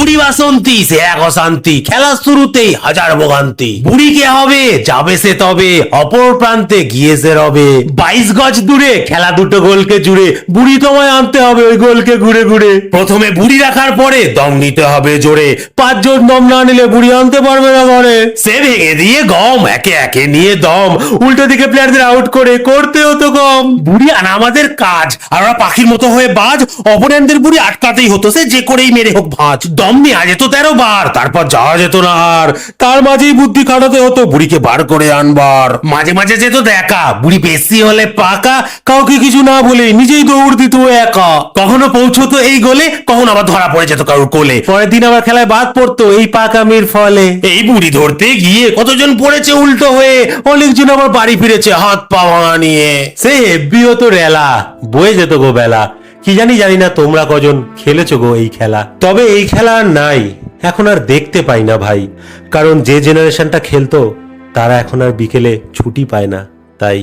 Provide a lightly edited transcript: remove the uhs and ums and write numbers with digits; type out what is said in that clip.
বুড়ি বাসন্তী সে এক অশান্তি, খেলার শুরুতেই হাজার ভোগান্তি। বুড়ি কে হবে যাবে সে তবে, অপর প্রান্তে গিয়ে সে রবে। 22 গজ দূরে খেলা দুটো গোলকে জুড়ে, বুড়ি তোমায় আনতে হবে ওই গোলকে ঘুরে ঘুরে। প্রথমে বুড়ি রাখার পরে দম নিতে হবে জোরে, 5 জন দম না নিলে বুড়ি আনতে পারবে না ঘরে। সে ভেঙে দিয়ে গম একে একে নিয়ে দম, উল্টো দিকে প্লেয়ারদের আউট করে করতে হতো কম। বুড়ি আনা আমাদের কাজ, আর ওরা পাখির মতো হয়ে বাজ, অপোনেন্টদের বুড়ি আটকাতেই হতো সে যে করেই মেরে হোক ভাঁজ। দম নেওয়া যেত 13 বার, তারপর যাওয়া যেত না আর, তার মাঝেই বুদ্ধি খাটাতে হতো বুড়িকে বার করে আনবার। মাঝে মাঝে যেত দেখা বুড়ি বেশি হলে পাকা, কাউকে কিছু না বলে নিজেই দৌড় দিত একা। কখনো পৌঁছতো এই গোলে, কখনো আবার ধরা পড়ে যেত কারোর কোলে। পরের দিন আবার খেলায় বাদ পড়তো এই পাকামির ফলে। এই বুড়ি ধরতে গিয়ে কতজন পড়েছে উল্টো হয়ে, অনেকজন আবার বাড়ি ফিরেছে হাত পা ভাঙা নিয়ে। সে হেব্বি হতো রেলা, বয়ে যেত গো বেলা। কি জানি না তোমরা কজন খেলেছো গো এই খেলা। তবে এই খেলা আর নাই, এখন আর দেখতে পাই না ভাই, কারণ যে জেনারেশনটা খেলতো তারা এখন আর বিকেলে ছুটি পায় না, তাই